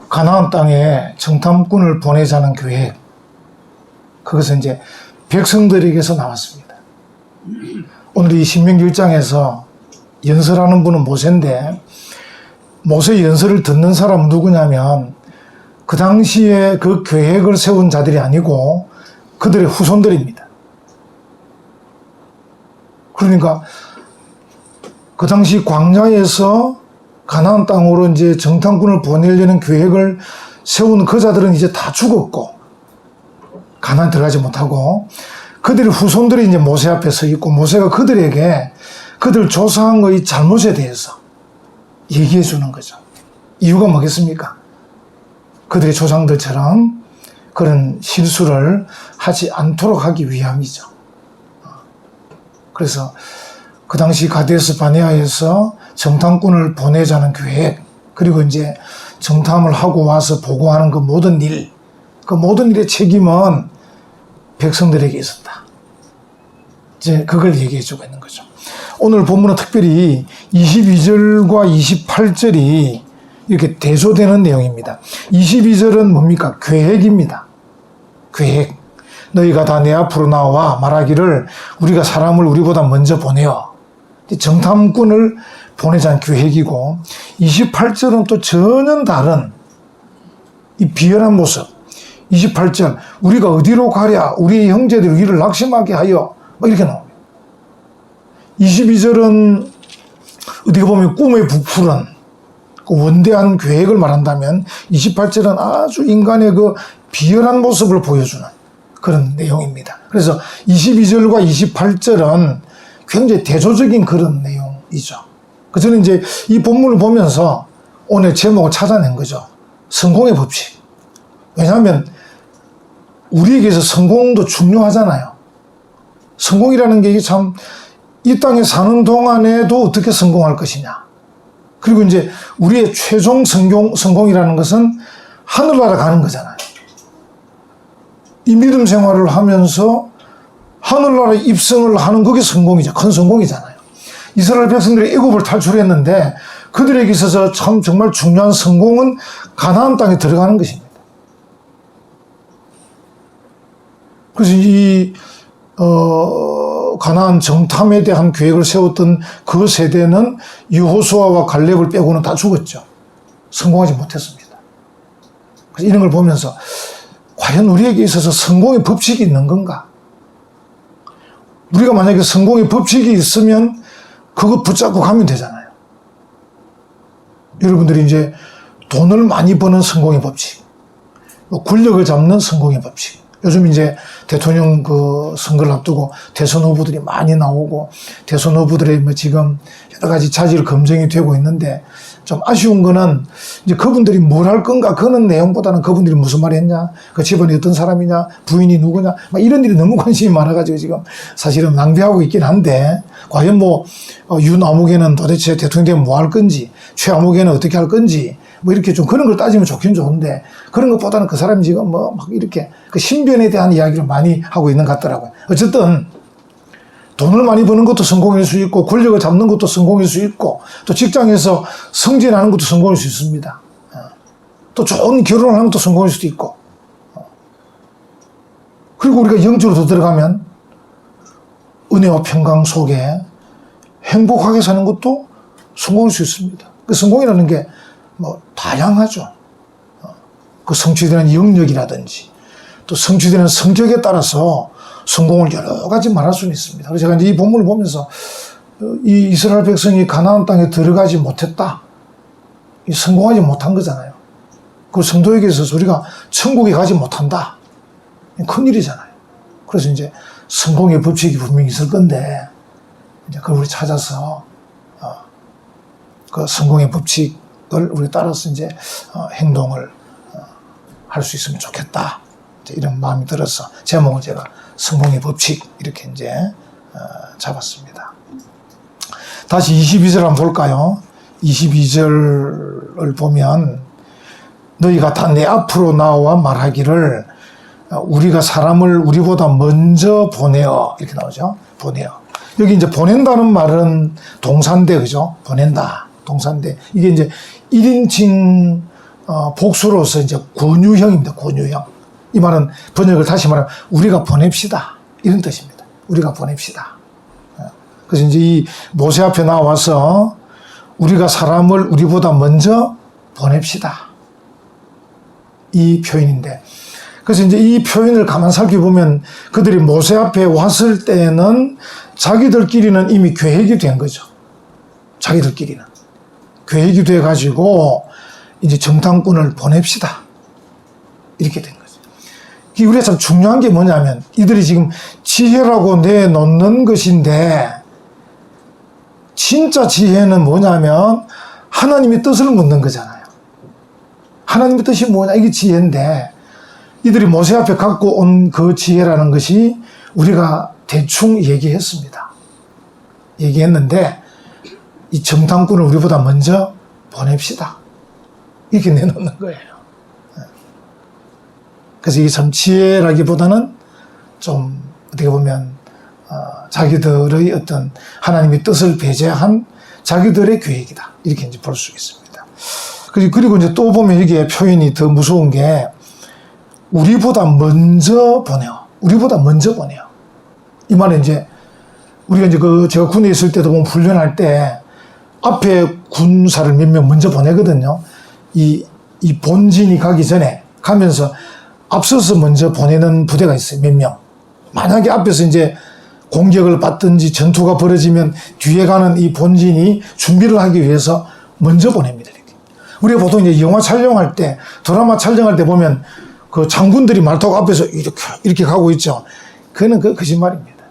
가나안 땅에 정탐꾼을 보내자는 계획, 그것은 이제 백성들에게서 나왔습니다. 오늘 이 신명기 1장에서 연설하는 분은 모세인데, 모세의 연설을 듣는 사람은 누구냐면 그 당시에 그 계획을 세운 자들이 아니고 그들의 후손들입니다. 그러니까 그 당시 광야에서 가나안 땅으로 이제 정탐꾼을 보내려는 계획을 세운 그 자들은 이제 다 죽었고 가나안 들어가지 못하고, 그들의 후손들이 이제 모세 앞에 서 있고, 모세가 그들에게 그들 조상의 잘못에 대해서 얘기해 주는 거죠. 이유가 뭐겠습니까? 그들의 조상들처럼 그런 실수를 하지 않도록 하기 위함이죠. 그래서 그 당시 가데스 바네아에서 정탐꾼을 보내자는 계획, 그리고 이제 정탐을 하고 와서 보고하는 그 모든 일, 그 모든 일의 책임은 백성들에게 있었다. 이제 그걸 얘기해 주고 있는 거죠. 오늘 본문은 특별히 22절과 28절이 이렇게 대조되는 내용입니다. 22절은 뭡니까? 계획입니다. 계획. 너희가 다 내 앞으로 나와 말하기를 우리가 사람을 우리보다 먼저 보내어. 정탐꾼을 보내자는 계획이고, 28절은 또 전혀 다른 이 비열한 모습. 28절, 우리가 어디로 가랴? 우리 형제들이 우리를 낙심하게 하여. 이렇게 나옵니다. 22절은 어떻게 보면 꿈의 부풀은 그 원대한 계획을 말한다면, 28절은 아주 인간의 그 비열한 모습을 보여주는 그런 내용입니다. 그래서 22절과 28절은 굉장히 대조적인 그런 내용이죠. 저는 이제 이 본문을 보면서 오늘 제목을 찾아낸 거죠. 성공의 법칙. 왜냐하면 우리에게서 성공도 중요하잖아요. 성공이라는 게 참 이 땅에 사는 동안에도 어떻게 성공할 것이냐. 그리고 이제 우리의 최종 성공이라는 것은 하늘나라 가는 거잖아요. 이 믿음 생활을 하면서 하늘나라 입성을 하는 그게 성공이죠. 큰 성공이잖아요. 이스라엘 백성들이 애굽을 탈출했는데 그들에게 있어서 참 정말 중요한 성공은 가나안 땅에 들어가는 것입니다. 그래서 이 가나안 정탐에 대한 계획을 세웠던 그 세대는 여호수아와 갈렙을 빼고는 다 죽었죠. 성공하지 못했습니다. 그래서 이런 걸 보면서 과연 우리에게 있어서 성공의 법칙이 있는 건가? 우리가 만약에 성공의 법칙이 있으면 그거 붙잡고 가면 되잖아요. 여러분들이 이제 돈을 많이 버는 성공의 법칙, 권력을 잡는 성공의 법칙. 요즘 이제 대통령 그 선거를 앞두고 대선 후보들이 많이 나오고, 대선 후보들의 뭐 지금 여러 가지 자질 검증이 되고 있는데, 좀 아쉬운 거는 이제 그분들이 뭘 할 건가 그런 내용보다는 그분들이 무슨 말 했냐, 그 집안이 어떤 사람이냐, 부인이 누구냐, 막 이런 일이 너무 관심이 많아가지고 지금 사실은 낭비하고 있긴 한데, 과연 뭐 윤아무개는 도대체 대통령 되면 뭐 할 건지, 최아무개는 어떻게 할 건지, 뭐 이렇게 좀 그런 걸 따지면 좋긴 좋은데, 그런 것보다는 그 사람이 지금 뭐 막 이렇게 그 신변에 대한 이야기를 많이 하고 있는 것 같더라고요. 어쨌든 돈을 많이 버는 것도 성공일 수 있고, 권력을 잡는 것도 성공일 수 있고, 또 직장에서 승진하는 것도 성공일 수 있습니다. 또 좋은 결혼을 하는 것도 성공일 수도 있고, 그리고 우리가 영적으로 더 들어가면 은혜와 평강 속에 행복하게 사는 것도 성공일 수 있습니다. 그 성공이라는 게 뭐 다양하죠. 그 성취되는 영역이라든지 또 성취되는 성격에 따라서 성공을 여러 가지 말할 수는 있습니다. 그래서 제가 이제 이 본문을 보면서 이 이스라엘 백성이 가나안 땅에 들어가지 못했다, 성공하지 못한 거잖아요. 그 성도에게 있어서 우리가 천국에 가지 못한다, 큰일이잖아요. 그래서 이제 성공의 법칙이 분명히 있을 건데, 이제 그걸 우리 찾아서 그 성공의 법칙을 우리 따라서 이제 행동을 할 수 있으면 좋겠다, 이런 마음이 들어서 제목을 제가 성공의 법칙 이렇게 이제 잡았습니다. 다시 22절 한번 볼까요? 22절을 보면 너희가 다 내 앞으로 나와 말하기를 우리가 사람을 우리보다 먼저 보내어, 이렇게 나오죠. 보내어. 여기 이제 보낸다는 말은 동사인데, 그죠? 보낸다. 동사인데, 이게 이제 1인칭 복수로서 이제 권유형입니다. 권유형. 이 말은 번역을 다시 말하면 우리가 보냅시다. 이런 뜻입니다. 우리가 보냅시다. 그래서 이제 이 모세 앞에 나와서 우리가 사람을 우리보다 먼저 보냅시다. 이 표현인데, 그래서 이제 이 표현을 가만 살펴보면 그들이 모세 앞에 왔을 때는 자기들끼리는 이미 계획이 된 거죠. 자기들끼리는. 계획이 돼가지고 이제 정탐꾼을 보냅시다. 이렇게 된 거죠. 이게 우리가 참 중요한 게 뭐냐면 이들이 지금 지혜라고 내놓는 것인데 진짜 지혜는 뭐냐면 하나님의 뜻을 묻는 거잖아요. 하나님의 뜻이 뭐냐? 이게 지혜인데 이들이 모세 앞에 갖고 온 그 지혜라는 것이 우리가 대충 얘기했습니다. 얘기했는데 이 정탐꾼을 우리보다 먼저 보냅시다. 이렇게 내놓는 거예요. 그래서 이게 참 지혜라기보다는 좀 어떻게 보면 자기들의 어떤 하나님의 뜻을 배제한 자기들의 계획이다. 이렇게 이제 볼 수 있습니다. 그리고 이제 또 보면 이게 표현이 더 무서운 게 우리보다 먼저 보내요. 우리보다 먼저 보내요. 이 말은 이제 우리가 이제 제가 군에 있을 때도 보면 훈련할 때 앞에 군사를 몇 명 먼저 보내거든요. 이 본진이 가기 전에 가면서 앞서서 먼저 보내는 부대가 있어요. 몇 명. 만약에 앞에서 이제 공격을 받든지 전투가 벌어지면 뒤에 가는 이 본진이 준비를 하기 위해서 먼저 보냅니다. 이렇게. 우리가 보통 이제 영화 촬영할 때, 드라마 촬영할 때 보면 그 장군들이 말타고 앞에서 이렇게 가고 있죠. 그거는 거짓말입니다.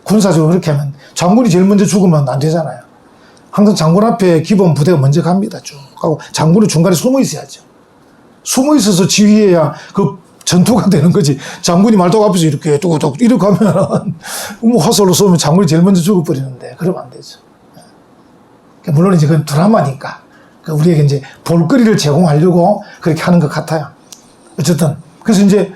군사적으로 그렇게 하면 장군이 제일 먼저 죽으면 안 되잖아요. 항상 장군 앞에 기본 부대가 먼저 갑니다. 쭉 하고 장군이 중간에 숨어 있어야죠. 숨어 있어서 지휘해야 그 전투가 되는 거지. 장군이 말타고 앞에서 이렇게 뚝뚝 이렇게 가면 화살로 쏘면 장군이 제일 먼저 죽어버리는데 그러면 안 되죠. 물론 이제 그건 드라마니까 우리에게 이제 볼거리를 제공하려고 그렇게 하는 것 같아요. 어쨌든 그래서 이제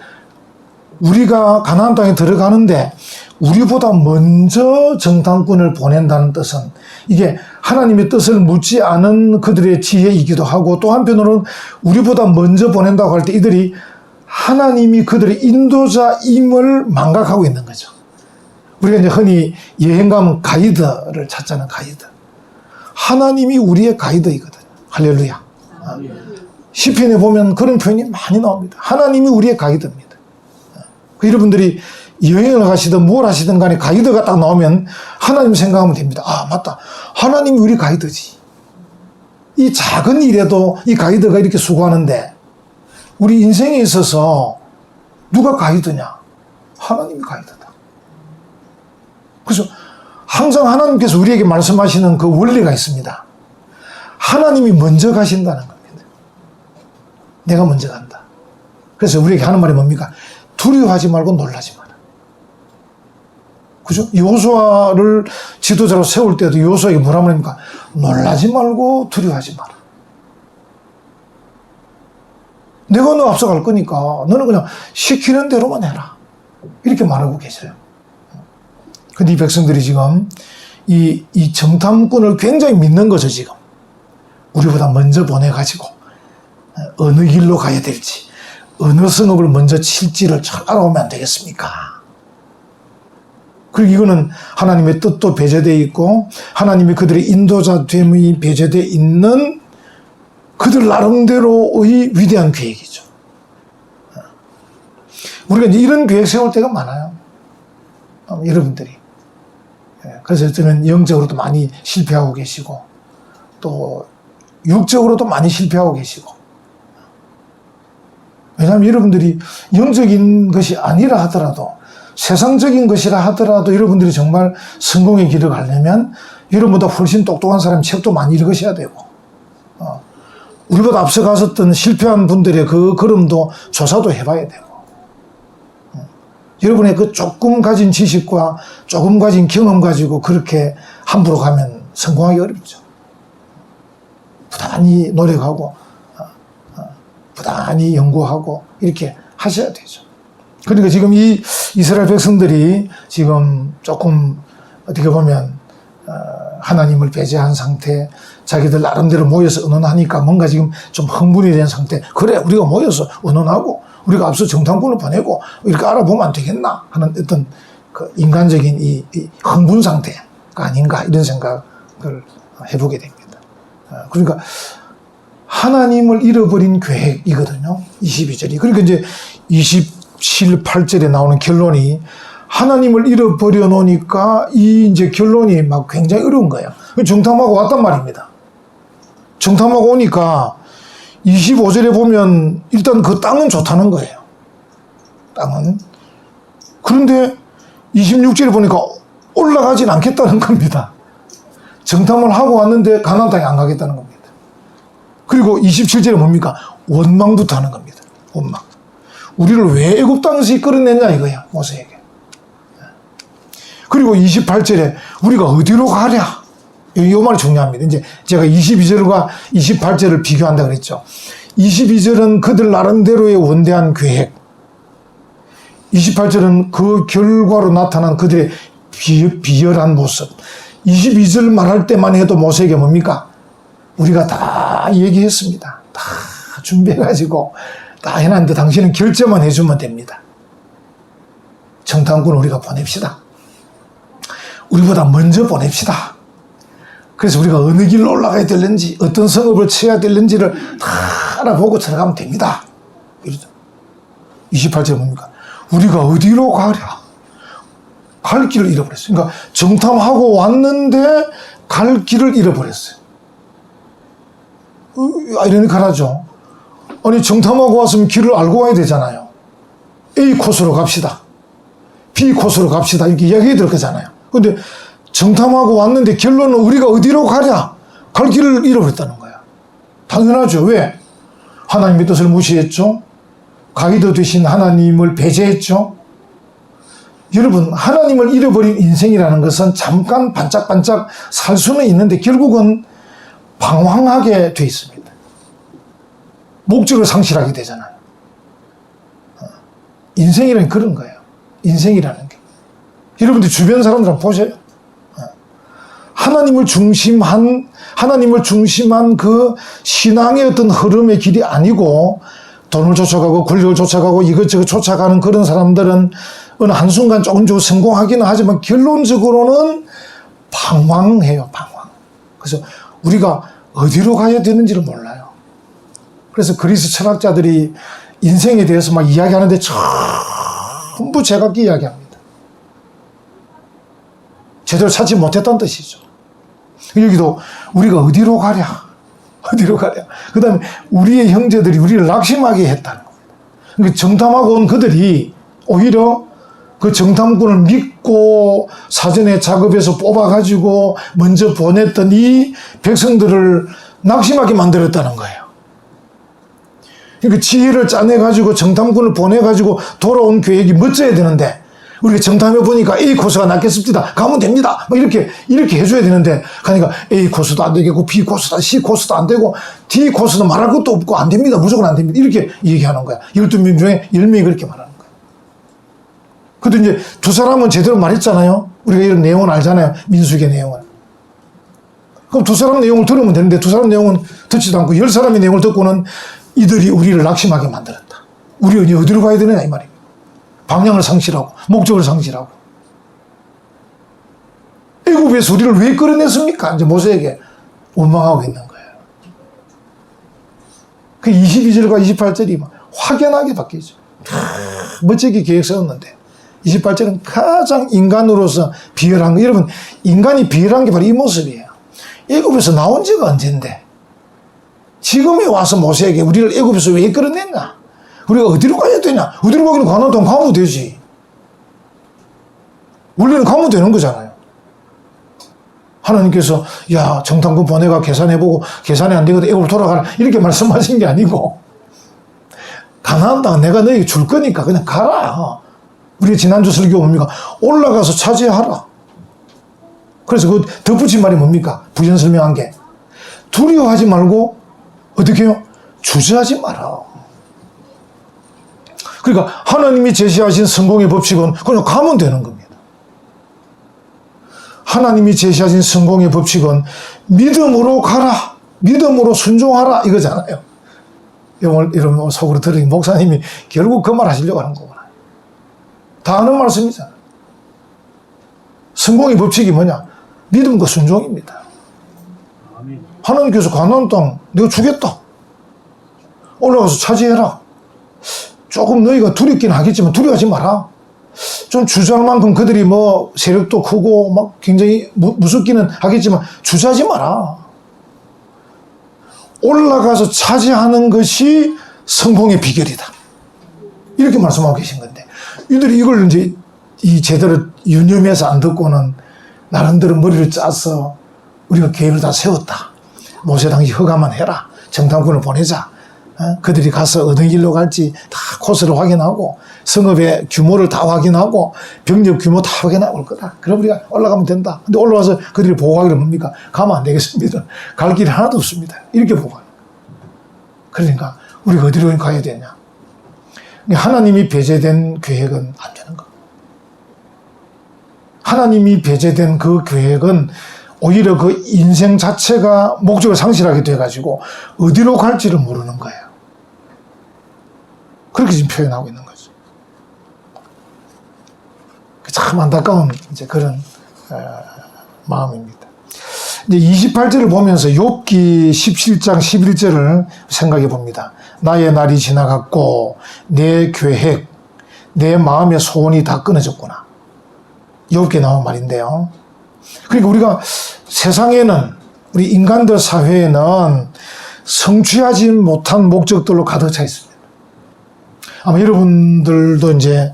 우리가 가나안 땅에 들어가는데 우리보다 먼저 정탐꾼을 보낸다는 뜻은 이게 하나님의 뜻을 묻지 않은 그들의 지혜이기도 하고 또 한편으로는 우리보다 먼저 보낸다고 할 때 이들이 하나님이 그들의 인도자임을 망각하고 있는 거죠. 우리가 이제 흔히 여행 가면 가이드를 찾잖아요. 가이드. 하나님이 우리의 가이드이거든요. 할렐루야. 시편에 보면 그런 표현이 많이 나옵니다. 하나님이 우리의 가이드입니다. 여러분들이 여행을 가시든 뭘 하시든 간에 가이드가 딱 나오면 하나님 생각하면 됩니다. 아, 맞다. 하나님이 우리 가이드지. 이 작은 일에도 이 가이드가 이렇게 수고하는데 우리 인생에 있어서 누가 가이드냐? 하나님이 가이드다. 그래서 항상 하나님께서 우리에게 말씀하시는 그 원리가 있습니다. 하나님이 먼저 가신다는 겁니다. 내가 먼저 간다. 그래서 우리에게 하는 말이 뭡니까? 두려워하지 말고 놀라지 마라. 그죠? 여호수아를 지도자로 세울 때도 여호수아에게 뭐라 말합니까? 놀라지 말고 두려워하지 마라. 내가 너 앞서갈 거니까 너는 그냥 시키는 대로만 해라. 이렇게 말하고 계셔요. 근데 이 백성들이 지금 이 정탐꾼을 굉장히 믿는 거죠, 지금. 우리보다 먼저 보내가지고 어느 길로 가야 될지, 어느 성읍을 먼저 칠지를 잘 알아오면 안 되겠습니까? 그리고 이거는 하나님의 뜻도 배제되어 있고 하나님이 그들의 인도자됨이 배제되어 있는 그들 나름대로의 위대한 계획이죠. 우리가 이제 이런 계획 세울 때가 많아요. 여러분들이. 그래서 저는 영적으로도 많이 실패하고 계시고 또 육적으로도 많이 실패하고 계시고 왜냐하면 여러분들이 영적인 것이 아니라 하더라도 세상적인 것이라 하더라도 여러분들이 정말 성공의 길을 가려면 여러분보다 훨씬 똑똑한 사람 책도 많이 읽으셔야 되고 우리보다 앞서갔었던 실패한 분들의 그 걸음도 조사도 해봐야 되고 여러분의 그 조금 가진 지식과 조금 가진 경험 가지고 그렇게 함부로 가면 성공하기 어렵죠. 부단히 노력하고 부단히 연구하고 이렇게 하셔야 되죠. 그러니까 지금 이 이스라엘 백성들이 지금 조금 어떻게 보면 하나님을 배제한 상태, 자기들 나름대로 모여서 의논하니까 뭔가 지금 좀 흥분이 된 상태. 그래, 우리가 모여서 의논하고 우리가 앞서 정탐꾼을 보내고 이렇게 알아보면 안 되겠나 하는 어떤 그 인간적인 이 흥분 상태가 아닌가 이런 생각을 해보게 됩니다. 그러니까 하나님을 잃어버린 계획이거든요. 22절이. 그러니까 이제 27, 8절에 나오는 결론이 하나님을 잃어버려 놓으니까 이 이제 결론이 막 굉장히 어려운 거예요. 정탐하고 왔단 말입니다. 정탐하고 오니까 25절에 보면 일단 그 땅은 좋다는 거예요. 땅은. 그런데 26절에 보니까 올라가진 않겠다는 겁니다. 정탐을 하고 왔는데 가나안 땅에 안 가겠다는 겁니다. 그리고 27절에 뭡니까? 원망부터 하는 겁니다. 원망. 우리를 왜 애굽 땅에서 이끌어냈냐 이거야, 모세에게. 그리고 28절에 우리가 어디로 가랴? 이 말이 중요합니다. 이제 제가 22절과 28절을 비교한다 그랬죠. 22절은 그들 나름대로의 원대한 계획. 28절은 그 결과로 나타난 그들의 비열한 모습. 22절 말할 때만 해도 모세에게 뭡니까? 우리가 다 얘기했습니다. 다 준비해가지고 다 해놨는데 당신은 결제만 해주면 됩니다. 정탐꾼을 우리가 보냅시다. 우리보다 먼저 보냅시다. 그래서 우리가 어느 길로 올라가야 되는지, 어떤 성읍을 쳐야 되는지를 다 알아보고 들어가면 됩니다. 이러죠. 28절 뭡니까? 우리가 어디로 가랴? 갈 길을 잃어버렸어요. 그러니까 정탐하고 왔는데 갈 길을 잃어버렸어요. 아이러니컬하죠. 아니 정탐하고 왔으면 길을 알고 와야 되잖아요. A 코스로 갑시다. B 코스로 갑시다. 이렇게 이야기해야 될 거잖아요. 근데 정탐하고 왔는데 결론은 우리가 어디로 가랴? 갈 길을 잃어버렸다는 거야. 당연하죠. 왜? 하나님의 뜻을 무시했죠. 가이드 되신 하나님을 배제했죠. 여러분, 하나님을 잃어버린 인생이라는 것은 잠깐 반짝반짝 살 수는 있는데 결국은 방황하게 돼 있습니다. 목적을 상실하게 되잖아요. 인생이란 그런 거예요. 인생이라는 게. 여러분들 주변 사람들 한번 보세요. 하나님을 중심한 그 신앙의 어떤 흐름의 길이 아니고 돈을 쫓아가고 권력을 쫓아가고 이것저것 쫓아가는 그런 사람들은 어느 한순간 조금 성공하기는 하지만 결론적으로는 방황해요. 방황. 그래서 우리가 어디로 가야 되는지를 몰라요. 그래서 그리스 철학자들이 인생에 대해서 막 이야기하는데 전부 제각기 이야기합니다. 제대로 찾지 못했다는 뜻이죠. 여기도 우리가 어디로 가랴? 어디로 가랴? 그 다음에 우리의 형제들이 우리를 낙심하게 했다는 겁니다. 그러니까 정탐하고 온 그들이 오히려 그 정탐꾼을 믿고 사전에 작업해서 뽑아가지고 먼저 보냈던 이 백성들을 낙심하게 만들었다는 거예요. 그러니까 지혜를 짜내가지고 정탐꾼을 보내가지고 돌아온 계획이 멋져야 되는데 우리가 정탐해 보니까 A 코스가 낫겠습니다. 가면 됩니다. 막 이렇게 해줘야 되는데, 그러니까 A 코스도 안 되겠고, B 코스도, C 코스도 안 되고, D 코스도 말할 것도 없고, 안 됩니다. 무조건 안 됩니다. 이렇게 얘기하는 거야. 12명 중에 10명이 그렇게 말하는 거야. 근데 이제 두 사람은 제대로 말했잖아요. 우리가 이런 내용을 알잖아요. 민수기의 내용을. 그럼 두 사람 내용을 들으면 되는데, 두 사람 내용은 듣지도 않고, 10사람의 내용을 듣고는 이들이 우리를 낙심하게 만들었다. 우리 어디로 가야 되느냐, 이 말입니다. 방향을 상실하고 목적을 상실하고 애굽에서 우리를 왜 끌어냈습니까? 이제 모세에게 원망하고 있는 거예요. 그 22절과 28절이 막 확연하게 바뀌죠. 멋지게 계획 세웠는데 28절은 가장 인간으로서 비열한 거. 여러분, 인간이 비열한 게 바로 이 모습이에요. 애굽에서 나온 지가 언젠데 지금에 와서 모세에게 우리를 애굽에서 왜 끌어냈냐? 우리가 어디로 가야 되냐? 어디로 가기는 가는 동안 가면 되지. 원래는 가면 되는 거잖아요. 하나님께서 야 정탐꾼 보내가 계산해보고 계산이 안 되거든 애굽으로 돌아가라 이렇게 말씀하신 게 아니고 가나안 땅 내가 너에게 줄 거니까 그냥 가라. 우리 지난주 설교 뭡니까? 올라가서 차지하라. 그래서 그 덧붙인 말이 뭡니까? 부연 설명한 게 두려워하지 말고 어떻게 해요? 주저하지 마라. 그러니까 하나님이 제시하신 성공의 법칙은 그냥 가면 되는 겁니다. 하나님이 제시하신 성공의 법칙은 믿음으로 가라, 믿음으로 순종하라 이거잖아요. 이런 속으로 들으니 목사님이 결국 그 말 하시려고 하는 거구나. 다 아는 말씀이잖아. 성공의 법칙이 뭐냐? 믿음과 순종입니다. 하나님께서 가나안 땅 내가 주겠다. 올라가서 차지해라. 조금 너희가 두렵긴 하겠지만 두려워하지 마라. 좀 주저할 만큼 그들이 뭐 세력도 크고 막 굉장히 무섭기는 하겠지만 주저하지 마라. 올라가서 차지하는 것이 성공의 비결이다. 이렇게 말씀하고 계신 건데, 이들이 이걸 이제 제대로 유념해서 안 듣고는 나름대로 머리를 짜서 우리가 계획을 다 세웠다. 모세 당시 허가만 해라. 정탐꾼을 보내자. 그들이 가서 어느 길로 갈지 다 코스를 확인하고 성읍의 규모를 다 확인하고 병력 규모 다 확인하고 올 거다. 그럼 우리가 올라가면 된다. 근데 올라와서 그들이 보고하기를 뭡니까? 가면 안 되겠습니다. 갈 길이 하나도 없습니다. 이렇게 보고해요. 그러니까 우리가 어디로 가야 되냐? 하나님이 배제된 계획은 안 되는 거. 하나님이 배제된 그 계획은 오히려 그 인생 자체가 목적을 상실하게 돼가지고 어디로 갈지를 모르는 거예요. 그렇게 지금 표현하고 있는 거죠. 참 안타까운 이제 그런 마음입니다. 이제 28절을 보면서 욥기 17장 11절을 생각해 봅니다. 나의 날이 지나갔고 내 계획, 내 마음의 소원이 다 끊어졌구나. 욥기에 나온 말인데요. 그러니까 우리가 세상에는, 우리 인간들 사회에는 성취하지 못한 목적들로 가득 차 있습니다. 아마 여러분들도 이제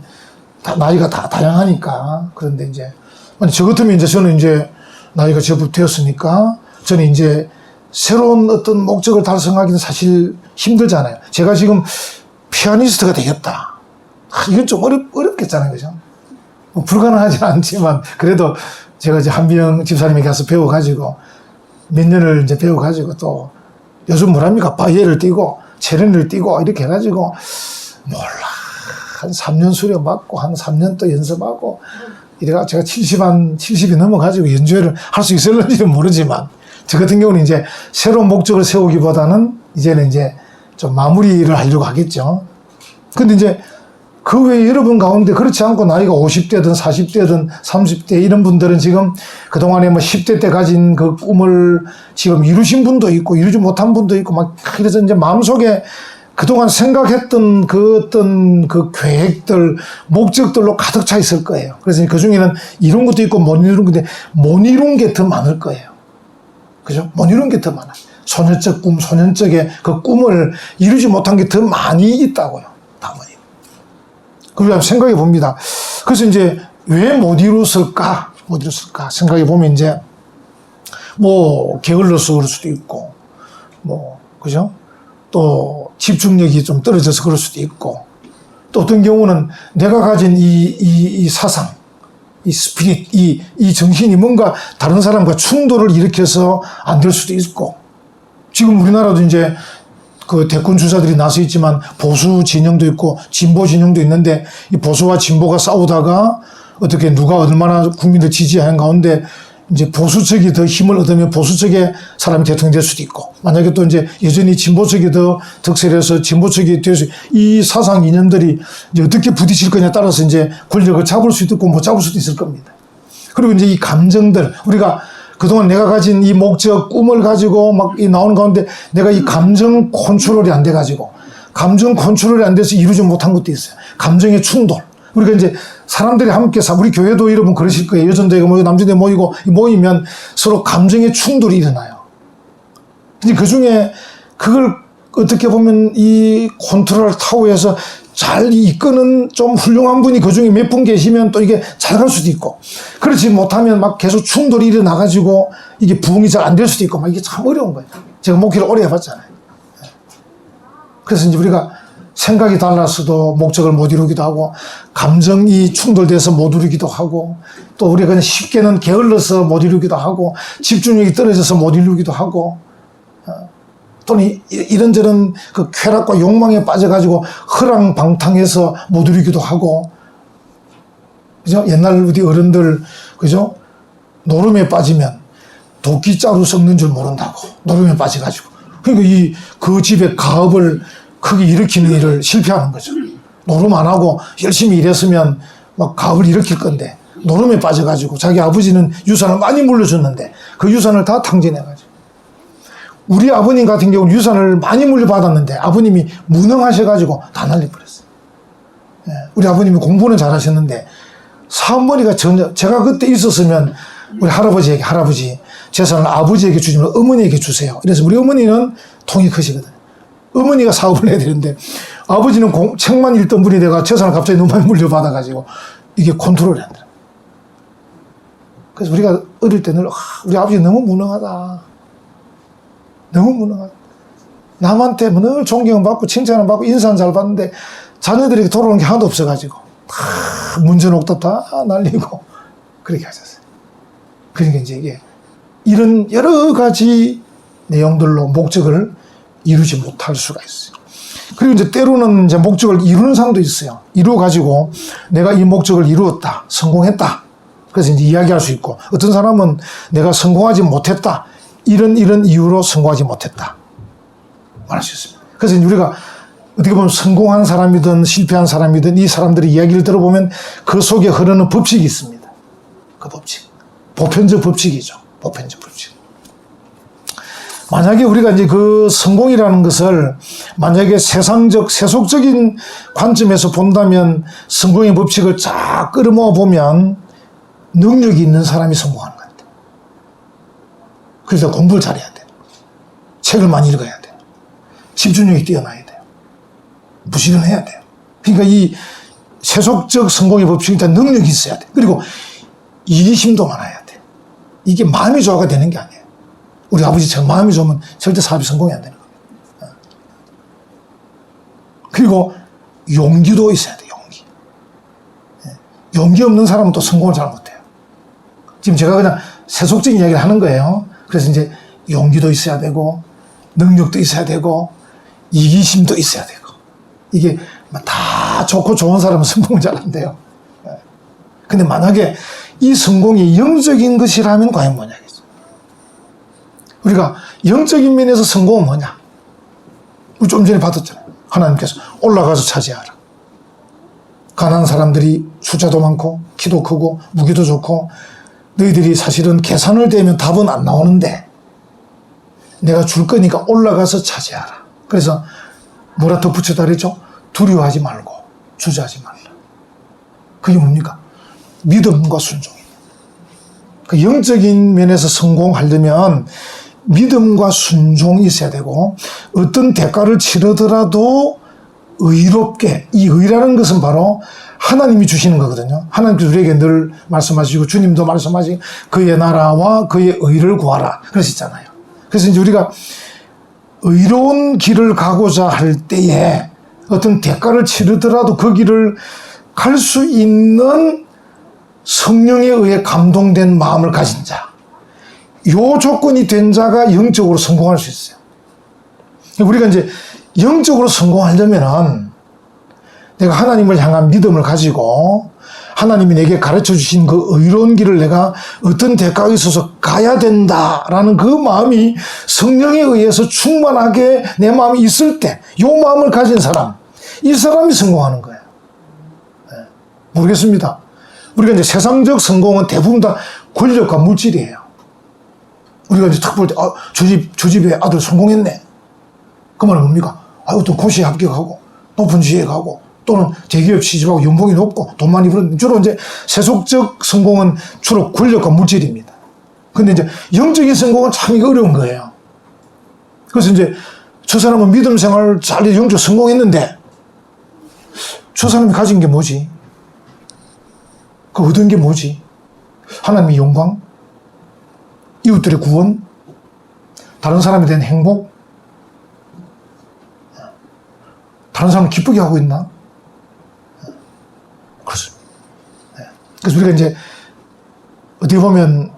나이가 다 다양하니까, 그런데 이제 저 같으면 이제 저는 이제 나이가 제법 되었으니까 저는 이제 새로운 어떤 목적을 달성하기는 사실 힘들잖아요. 제가 지금 피아니스트가 되겠다. 이건 좀 어렵겠잖아요. 그죠? 뭐 불가능하지 않지만 그래도 제가 이제 한비영 집사님에게 가서 배워가지고 몇 년을 이제 배워가지고 또 요즘 뭐랍니까? 바이엘을 띄고 체르니를 띄고 이렇게 해가지고 몰라. 한 3년 수련 받고 한 3년 또 연습하고 이래가 제가 70이 넘어가지고 연주회를 할 수 있을는지는 모르지만 저 같은 경우는 이제 새로운 목적을 세우기보다는 이제는 이제 좀 마무리를 하려고 하겠죠. 근데 이제 그 외에 여러분 가운데 그렇지 않고 나이가 50대든 40대든 30대 이런 분들은 지금 그동안에 뭐 10대 때 가진 그 꿈을 지금 이루신 분도 있고 이루지 못한 분도 있고 막 그래서 이제 마음속에 그동안 생각했던 그 어떤 그 계획들, 목적들로 가득 차 있을 거예요. 그래서 그 중에는 이룬 것도 있고 못 이룬 건데 못 이룬 게 더 많을 거예요. 그죠? 못 이룬 게 더 많아요. 소년적 꿈, 소년적의 그 꿈을 이루지 못한 게 더 많이 있다고요. 다만이. 그걸 생각해 봅니다. 그래서 이제 왜 못 이뤘을까? 못 이뤘을까? 생각해 보면 이제 뭐 게을러서 그럴 수도 있고 뭐 그죠? 또 집중력이 좀 떨어져서 그럴 수도 있고 또 어떤 경우는 내가 가진 이 사상, 이 스피릿, 이 정신이 뭔가 다른 사람과 충돌을 일으켜서 안 될 수도 있고 지금 우리나라도 이제 그 대권 주자들이 나서 있지만 보수 진영도 있고 진보 진영도 있는데 이 보수와 진보가 싸우다가 어떻게 누가 얼마나 국민들 지지하는 가운데 이제 보수 쪽이 더 힘을 얻으면 보수 쪽의 사람이 대통령이 될 수도 있고 만약에 또 이제 여전히 진보 쪽이 더 득세해서 진보 쪽이 돼서 이 사상 이념들이 이제 어떻게 부딪힐 거냐에 따라서 이제 권력을 잡을 수도 있고 못 잡을 수도 있을 겁니다. 그리고 이제 이 감정들 우리가 그동안 내가 가진 이 목적 꿈을 가지고 막 이 나오는 가운데 내가 이 감정 컨트롤이 안 돼 가지고 감정 컨트롤이 안 돼서 이루지 못한 것도 있어요. 감정의 충돌. 우리가 이제 사람들이 함께 우리 교회도 여러분 그러실 거예요. 여전대가 모이고 남전대 모이고 모이면 서로 감정의 충돌이 일어나요. 근데 그 중에 그걸 어떻게 보면 이 컨트롤 타워에서 잘 이끄는 좀 훌륭한 분이 그 중에 몇 분 계시면 또 이게 잘 갈 수도 있고 그렇지 못하면 막 계속 충돌이 일어나가지고 이게 부응이 잘 안 될 수도 있고 막 이게 참 어려운 거예요. 제가 목회를 오래 해봤잖아요. 그래서 이제 우리가 생각이 달라서도 목적을 못 이루기도 하고 감정이 충돌돼서 못 이루기도 하고 또 우리가 그냥 쉽게는 게을러서 못 이루기도 하고 집중력이 떨어져서 못 이루기도 하고 또는 이런저런 그 쾌락과 욕망에 빠져가지고 허랑방탕해서 못 이루기도 하고 그죠? 옛날 우리 어른들 그죠? 노름에 빠지면 도끼자루 썩는 줄 모른다고. 노름에 빠져가지고. 그러니까 그 집의 가업을 크게 일으키는 일을 실패하는 거죠. 노름 안 하고 열심히 일했으면 막 가업을 일으킬 건데, 노름에 빠져가지고 자기 아버지는 유산을 많이 물려줬는데 그 유산을 다 탕진해가지고. 우리 아버님 같은 경우는 유산을 많이 물려받았는데 아버님이 무능하셔가지고 다 날려버렸어요. 예, 우리 아버님이 공부는 잘하셨는데 사업머니가 전혀, 제가 그때 있었으면 우리 할아버지에게, 할아버지 재산을 아버지에게 주지 말고 어머니에게 주세요. 그래서 우리 어머니는 통이 크시거든요. 어머니가 사업을 해야 되는데 아버지는 책만 읽던 분이 돼가 재산을 갑자기 너무 많이 물려받아가지고 이게 컨트롤이 안 돼요. 그래서 우리가 어릴 때 늘 우리 아버지 너무 무능하다. 너무 무능하다. 남한테 늘 존경을 받고 칭찬을 받고 인사는 잘 받는데 자녀들에게 돌아오는 게 하나도 없어가지고 다 문전옥답 다 날리고 그렇게 하셨어요. 그러니까 이제 이게 이런 여러 가지 내용들로 목적을 이루지 못할 수가 있어요. 그리고 이제 때로는 이제 목적을 이루는 사람도 있어요. 이루어가지고 내가 이 목적을 이루었다, 성공했다. 그래서 이제 이야기할 수 있고, 어떤 사람은 내가 성공하지 못했다. 이런 이유로 성공하지 못했다. 말할 수 있습니다. 그래서 이제 우리가 어떻게 보면 성공한 사람이든 실패한 사람이든 이 사람들의 이야기를 들어보면 그 속에 흐르는 법칙이 있습니다. 그 법칙. 보편적 법칙이죠. 보편적 법칙. 만약에 우리가 이제 그 성공이라는 것을 만약에 세상적, 세속적인 관점에서 본다면 성공의 법칙을 쫙 끌어모아 보면 능력이 있는 사람이 성공하는 것 같아요. 그래서 공부를 잘해야 돼요. 책을 많이 읽어야 돼요. 집중력이 뛰어나야 돼요. 부지런해야 돼요. 그러니까 이 세속적 성공의 법칙은 일단 능력이 있어야 돼요. 그리고 이기심도 많아야 돼요. 이게 마음이 좋아가 되는 게 아니에요. 우리 아버지처럼 마음이 좋으면 절대 사업이 성공이 안 되는 겁니다. 그리고 용기도 있어야 돼요. 용기. 용기 없는 사람은 또 성공을 잘 못해요. 지금 제가 그냥 세속적인 이야기를 하는 거예요. 그래서 이제 용기도 있어야 되고 능력도 있어야 되고 이기심도 있어야 되고 이게 다 좋고 좋은 사람은 성공을 잘 안 돼요. 근데 만약에 이 성공이 영적인 것이라면 과연 뭐냐겠죠. 우리가 영적인 면에서 성공은 뭐냐? 우리 좀 전에 받았잖아요. 하나님께서 올라가서 차지하라. 가난한 사람들이 숫자도 많고 키도 크고 무기도 좋고 너희들이 사실은 계산을 대면 답은 안 나오는데 내가 줄 거니까 올라가서 차지하라. 그래서 뭐라 덧붙여 달했죠? 두려워하지 말고 주저하지 말라. 그게 뭡니까? 믿음과 순종입니다. 그 영적인 면에서 성공하려면 믿음과 순종이 있어야 되고 어떤 대가를 치르더라도 의롭게, 이 의라는 것은 바로 하나님이 주시는 거거든요. 하나님께서 우리에게 늘 말씀하시고 주님도 말씀하시고 그의 나라와 그의 의를 구하라 그러시잖아요. 그래서 이제 우리가 의로운 길을 가고자 할 때에 어떤 대가를 치르더라도 그 길을 갈 수 있는 성령에 의해 감동된 마음을 가진 자, 요 조건이 된 자가 영적으로 성공할 수 있어요. 우리가 이제 영적으로 성공하려면은 내가 하나님을 향한 믿음을 가지고 하나님이 내게 가르쳐 주신 그 의로운 길을 내가 어떤 대가가 있어서 가야 된다라는 그 마음이 성령에 의해서 충만하게 내 마음이 있을 때, 요 마음을 가진 사람, 이 사람이 성공하는 거예요. 네. 모르겠습니다. 우리가 이제 세상적 성공은 대부분 다 권력과 물질이에요. 우리가 이제 탁 볼 때, 저 집에 아들 성공했네. 그 말은 뭡니까? 어떤 고시에 합격하고, 높은 지위에 가고, 또는 대기업 취직하고 연봉이 높고 돈 많이 벌었는데 주로 이제 세속적 성공은 주로 권력과 물질입니다. 근데 이제 영적인 성공은 참 이거 어려운 거예요. 그래서 이제 저 사람은 믿음 생활 잘 영적 성공했는데 저 사람이 가진 게 뭐지? 그 얻은 게 뭐지? 하나님의 영광? 이웃들의 구원? 다른 사람에 대한 행복? 다른 사람을 기쁘게 하고 있나? 그렇습니다. 그래서 우리가 이제 어떻게 보면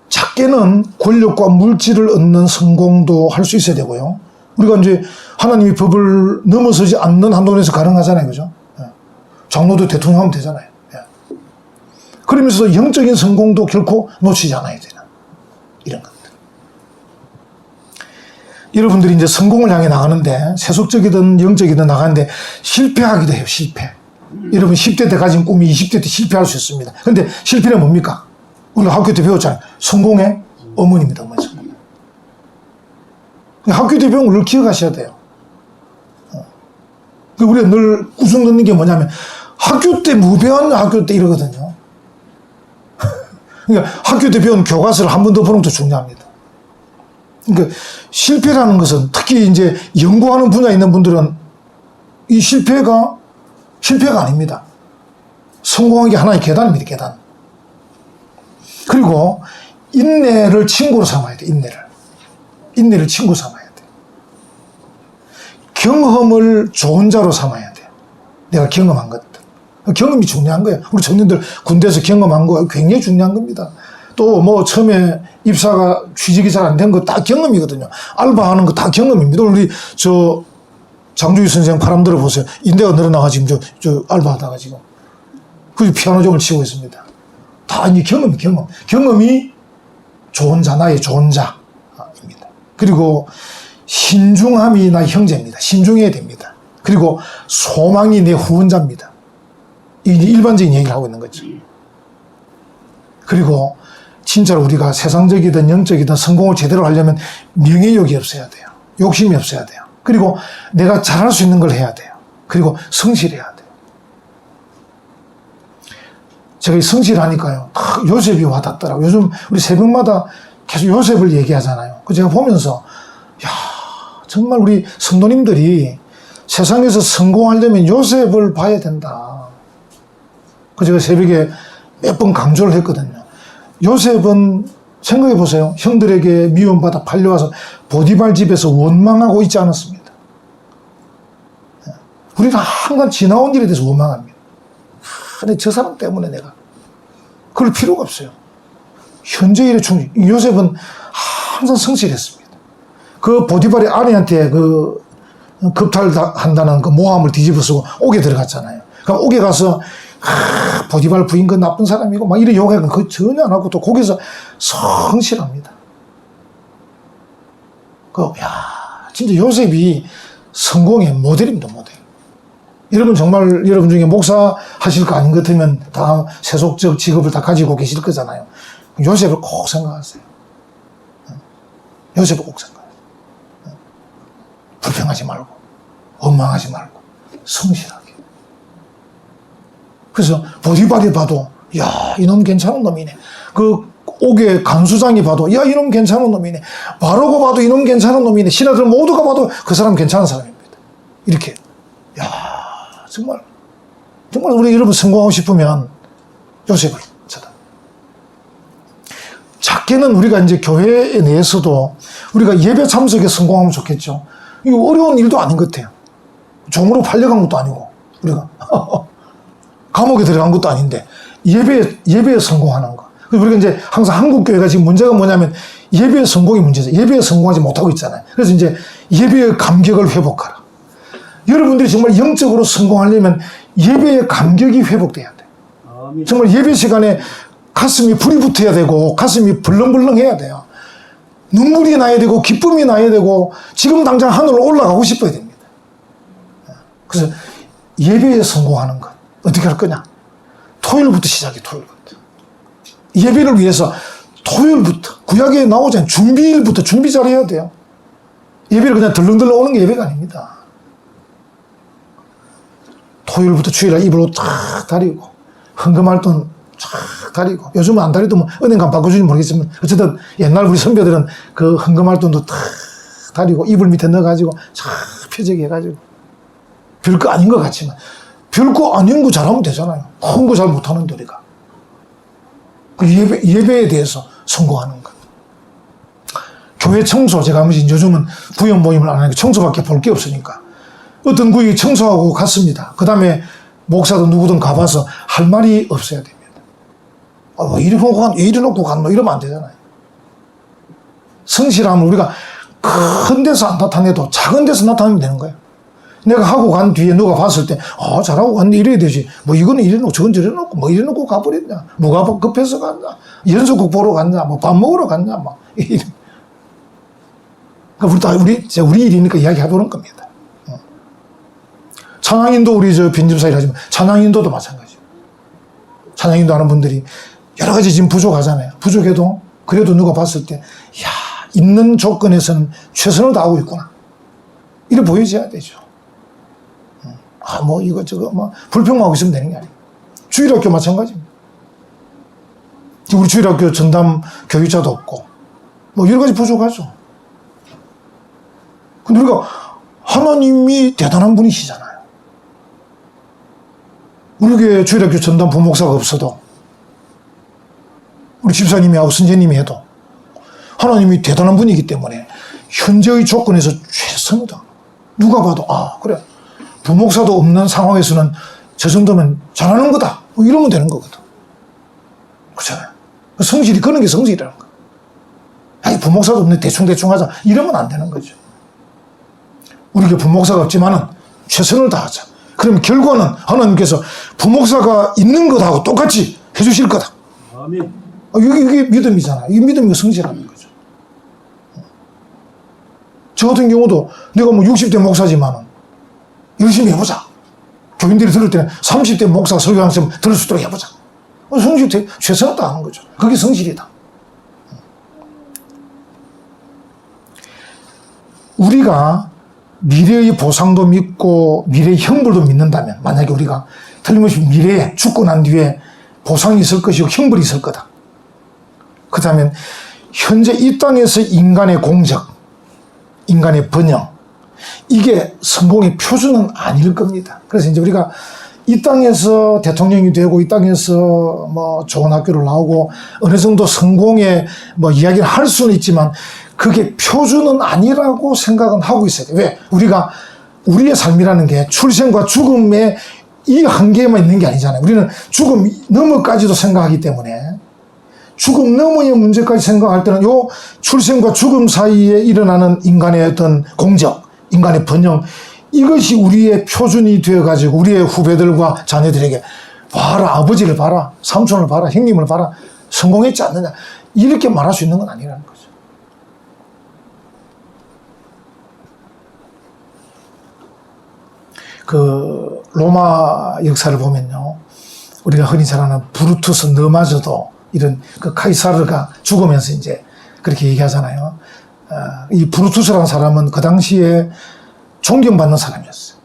작게는 권력과 물질을 얻는 성공도 할 수 있어야 되고요. 우리가 이제 하나님의 법을 넘어서지 않는 한도에서 가능하잖아요. 그죠? 장로도 대통령 하면 되잖아요. 그러면서도 영적인 성공도 결코 놓치지 않아야 되는 이런 것들. 여러분들이 이제 성공을 향해 나가는데, 세속적이든 영적이든 나가는데 실패하기도 해요, 실패. 여러분 10대 때 가진 꿈이 20대 때 실패할 수 있습니다. 근데 실패는 뭡니까? 우리가 학교 때 배웠잖아요. 성공의 어머니입니다, 어머니. 학교 때 배운 걸 늘 기억하셔야 돼요. 우리가 늘 꾸중 듣는 게 뭐냐면, 학교 때 뭐 배웠냐, 학교 때 이러거든요. 그러니까 학교 때 배운 교과서를 한 번 더 보는 것도 중요합니다. 그러니까 실패라는 것은, 특히 이제 연구하는 분야에 있는 분들은 이 실패가 아닙니다. 성공한 게 하나의 계단입니다, 계단. 그리고 인내를 친구로 삼아야 돼, 인내를 친구 삼아야 돼. 경험을 좋은 자로 삼아야 돼. 내가 경험한 것들. 경험이 중요한 거예요. 우리 청년들 군대에서 경험한 거 굉장히 중요한 겁니다. 또 뭐 처음에 입사가 취직이 잘 안 된 거 다 경험이거든요. 알바하는 거 다 경험입니다. 우리 저 장주희 선생 바람 들어보세요. 인대가 늘어나가 지금 저 알바하다가 지금 그 피아노 을 치고 있습니다. 다 이제 경험이 좋은 자, 나의 좋은 자입니다. 그리고 신중함이 나의 형제입니다. 신중해야 됩니다. 그리고 소망이 내 후원자입니다. 이게 일반적인 얘기를 하고 있는 거죠. 그리고 진짜로 우리가 세상적이든 영적이든 성공을 제대로 하려면 명예욕이 없어야 돼요. 욕심이 없어야 돼요. 그리고 내가 잘할 수 있는 걸 해야 돼요. 그리고 성실해야 돼요. 제가 이 성실하니까요, 딱 요셉이 와닿더라고요. 요즘 우리 새벽마다 계속 요셉을 얘기하잖아요. 그 제가 보면서, 야, 정말 우리 성도님들이 세상에서 성공하려면 요셉을 봐야 된다. 그 제가 새벽에 몇 번 강조를 했거든요. 요셉은 생각해 보세요. 형들에게 미움받아 팔려와서 보디발 집에서 원망하고 있지 않았습니다. 우리는 항상 지나온 일에 대해서 원망합니다. 근데 저 사람 때문에 내가. 그럴 필요가 없어요. 현재 일에 충실. 요셉은 항상 성실했습니다. 그 보디발의 아내한테 그 급탈한다는 그 모함을 뒤집어쓰고 옥에 들어갔잖아요. 그럼 옥에 가서 보디발 부인 그 나쁜 사람이고 막 이런 욕하고 그거 전혀 안 하고 또 거기서 성실합니다. 진짜 요셉이 성공의 모델입니다, 모델. 여러분 정말 여러분 중에 목사 하실 거 아닌 것 같으면 다 세속적 직업을 다 가지고 계실 거잖아요. 요셉을 꼭 생각하세요. 요셉을 꼭 생각하세요. 불평하지 말고, 원망하지 말고, 성실하게. 그래서 보디발이 봐도, 야, 이놈 괜찮은 놈이네. 그 옥의 간수장이 봐도, 야, 이놈 괜찮은 놈이네. 바로가 봐도 이놈 괜찮은 놈이네. 신하들 모두가 봐도 그 사람 괜찮은 사람입니다. 이렇게. 야, 정말 우리 여러분 성공하고 싶으면 요셉을 찾아. 작게는 우리가 이제 교회 내에서도 우리가 예배 참석에 성공하면 좋겠죠. 이거 어려운 일도 아닌 것 같아요. 종으로 팔려간 것도 아니고, 우리가. 감옥에 들어간 것도 아닌데, 예배에 성공하는 거. 우리가 이제 항상 한국교회가 지금 문제가 뭐냐면 예배의 성공이 문제죠. 예배에 성공하지 못하고 있잖아요. 그래서 이제 예배의 감격을 회복하라. 여러분들이 정말 영적으로 성공하려면 예배의 감격이 회복돼야 돼요. 정말 예배 시간에 가슴이 불이 붙어야 되고 가슴이 벌렁벌렁해야 돼요. 눈물이 나야 되고 기쁨이 나야 되고 지금 당장 하늘로 올라가고 싶어야 됩니다. 그래서 예배에 성공하는 것 어떻게 할 거냐? 토요일부터 시작해. 토요일부터. 예배를 위해서 토요일부터 구약에 나오잖아요. 준비일부터 준비 잘해야 돼요. 예배를 그냥 덜렁덜렁 오는 게 예배가 아닙니다. 토요일부터 주일날 입을 옷 쫙 다리고 헌금할 돈 쫙 다리고, 요즘은 안 다리도 뭐 은행간 바꿔주는지 모르겠지만 어쨌든 옛날 우리 선배들은 그 헌금할 돈도 탁 다리고 이불 밑에 넣어가지고 쫙 펴지게 해가지고 별거 아닌 것 같지만 별거 아닌 거 잘하면 되잖아요. 큰 거 잘 못하는데 우리가. 그 예배에 대해서 성공하는 것. 교회 청소, 제가 한번 요즘은 구역 모임을 안 하니까 청소밖에 볼 게 없으니까 어떤 구역이 청소하고 갔습니다. 그 다음에 목사도 누구든 가봐서 할 말이 없어야 됩니다. 왜 이리 놓고 갔노? 이러면 안 되잖아요. 성실함을 우리가 큰 데서 안 나타내도 작은 데서 나타내면 되는 거예요. 내가 하고 간 뒤에 누가 봤을 때, 잘하고 갔는데 이래야 되지. 뭐 이거는 이래 놓고 저건 저래 놓고 뭐 이래 놓고 가버렸냐. 뭐가 급해서 갔냐. 연속극 보러 갔냐. 뭐 밥 먹으러 갔냐. 막. 그러니까 우리 일이니까 이야기 해보는 겁니다. 찬양인도 우리 빈집사일 하지만 찬양인도도 마찬가지예요. 찬양인도 하는 분들이 여러 가지 지금 부족하잖아요. 부족해도 그래도 누가 봤을 때, 있는 조건에서는 최선을 다하고 있구나. 이래 보여져야 되죠. 뭐 이것저것 불평하고 있으면 되는 게 아니에요. 주일학교 마찬가지입니다. 우리 주일학교 전담 교육자도 없고 뭐 여러 가지 부족하죠. 근데 우리가 하나님이 대단한 분이시잖아요. 우리 교회 주일학교 전담 부목사가 없어도 우리 집사님이하고 선생님이 해도 하나님이 대단한 분이기 때문에 현재의 조건에서 최선이다. 누가 봐도 그래. 부목사도 없는 상황에서는 저 정도면 잘하는 거다. 뭐 이러면 되는 거거든. 그렇잖아요. 성실이, 그런 게 성실이라는 거. 부목사도 없는데 대충 하자. 이러면 안 되는 거죠. 우리가 부목사가 없지만은 최선을 다하자. 그럼 결과는 하나님께서 부목사가 있는 것하고 똑같이 해주실 거다. 아멘. 이게 믿음이잖아요. 이 믿음이 성실하는 거죠. 저 같은 경우도 내가 뭐 60대 목사지만은 열심히 해보자. 교인들이 들을 때는 30대 목사 설교하면서 들을 수 있도록 해보자. 성실, 최선을 다하는 거죠. 그게 성실이다. 우리가 미래의 보상도 믿고 미래의 형벌도 믿는다면, 만약에 우리가 틀림없이 미래에 죽고 난 뒤에 보상이 있을 것이고 형벌이 있을 거다. 그렇다면 현재 이 땅에서 인간의 공적, 인간의 번영, 이게 성공의 표준은 아닐 겁니다. 그래서 이제 우리가 이 땅에서 대통령이 되고 이 땅에서 뭐 좋은 학교를 나오고 어느 정도 성공의 뭐 이야기를 할 수는 있지만 그게 표준은 아니라고 생각은 하고 있어야 돼요. 왜? 우리의 삶이라는 게 출생과 죽음의 이 한계에만 있는 게 아니잖아요. 우리는 죽음 너머까지도 생각하기 때문에 죽음 너머의 문제까지 생각할 때는 요 출생과 죽음 사이에 일어나는 인간의 어떤 공적, 인간의 번영, 이것이 우리의 표준이 되어가지고 우리의 후배들과 자녀들에게 봐라, 아버지를 봐라, 삼촌을 봐라, 형님을 봐라, 성공했지 않느냐, 이렇게 말할 수 있는 건 아니라는 거죠. 그 로마 역사를 보면요, 우리가 흔히 잘 아는 브루투스 너마저도 이런 그 카이사르가 죽으면서 이제 그렇게 얘기하잖아요. 이 브루투스라는 사람은 그 당시에 존경받는 사람이었어요.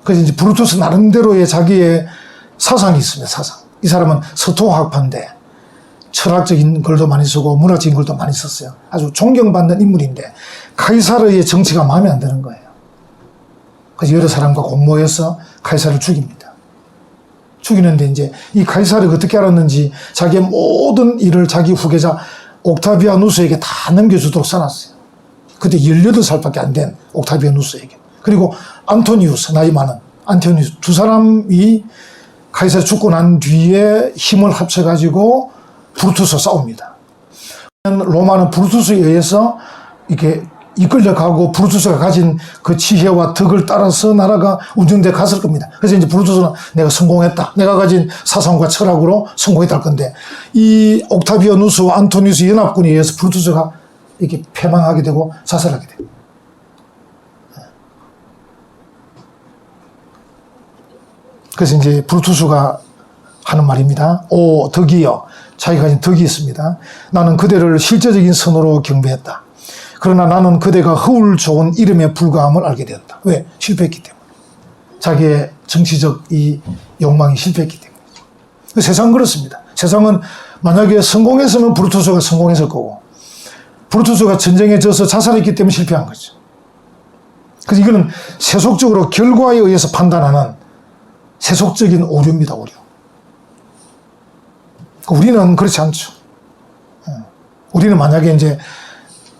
그래서 이제 브루투스 나름대로의 자기의 사상이 있습니다. 사상. 이 사람은 서토학파인데 철학적인 글도 많이 쓰고 문학적인 글도 많이 썼어요. 아주 존경받는 인물인데 카이사르의 정치가 마음에 안 드는 거예요. 그래서 여러 사람과 공모해서 카이사르를 죽입니다. 죽이는데 이제 이 카이사르가 어떻게 알았는지 자기의 모든 일을 자기 후계자 옥타비아누스에게 다 넘겨주도록 써놨어요. 그때 18살밖에 안 된 옥타비아누스에게. 그리고 안토니우스, 나이 많은 안토니우스, 두 사람이 카이사르 죽고 난 뒤에 힘을 합쳐가지고 브루투스 싸웁니다. 로마는 브루투스에 의해서 이렇게 이끌려가고 브루투스가 가진 그 지혜와 덕을 따라서 나라가 운영돼 갔을 겁니다. 그래서 이제 브루투스는 내가 성공했다. 내가 가진 사상과 철학으로 성공했다 할 건데 이 옥타비아누스와 안토니우스 연합군에 의해서 브루투스가 이렇게 패망하게 되고 자살하게 됩니다. 그래서 이제 브루투스가 하는 말입니다. 오 덕이여, 자기가 가진 덕이 있습니다. 나는 그대를 실제적인 선으로 경배했다. 그러나 나는 그대가 허울 좋은 이름에 불과함을 알게 되었다. 왜? 실패했기 때문에. 자기의 정치적 이 욕망이 실패했기 때문에. 세상은 그렇습니다. 세상은 만약에 성공했으면 브루투스가 성공했을 거고 브루투스가 전쟁에 져서 자살했기 때문에 실패한 거죠. 그래서 이거는 세속적으로 결과에 의해서 판단하는 세속적인 오류입니다. 오류. 우리는 그렇지 않죠. 우리는 만약에 이제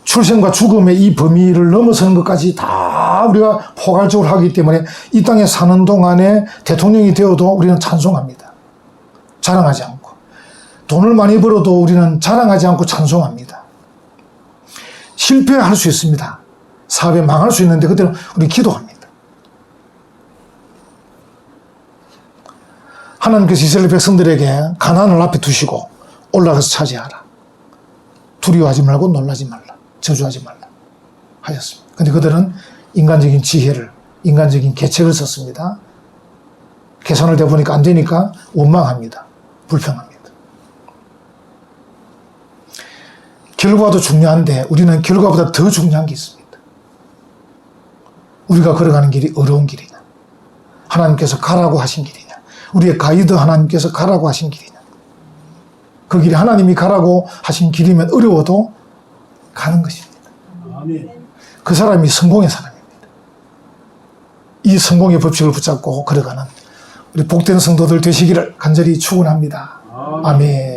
출생과 죽음의 이 범위를 넘어서는 것까지 다 우리가 포괄적으로 하기 때문에 이 땅에 사는 동안에 대통령이 되어도 우리는 찬송합니다. 자랑하지 않고. 돈을 많이 벌어도 우리는 자랑하지 않고 찬송합니다. 실패할 수 있습니다. 사업에 망할 수 있는데 그때는 우리 기도합니다. 하나님께서 이스라엘 백성들에게 가나안을 앞에 두시고 올라가서 차지하라. 두려워하지 말고 놀라지 말라. 저주하지 말라. 하셨습니다. 근데 그들은 인간적인 지혜를, 인간적인 계책을 썼습니다. 계산을 대보니까 안 되니까 원망합니다. 불평합니다. 결과도 중요한데 우리는 결과보다 더 중요한 게 있습니다. 우리가 걸어가는 길이 어려운 길이냐, 하나님께서 가라고 하신 길이냐, 우리의 가이드 하나님께서 가라고 하신 길이냐. 그 길이 하나님이 가라고 하신 길이면 어려워도 가는 것입니다. 그 사람이 성공의 사람입니다. 이 성공의 법칙을 붙잡고 걸어가는 우리 복된 성도들 되시기를 간절히 축원합니다. 아멘.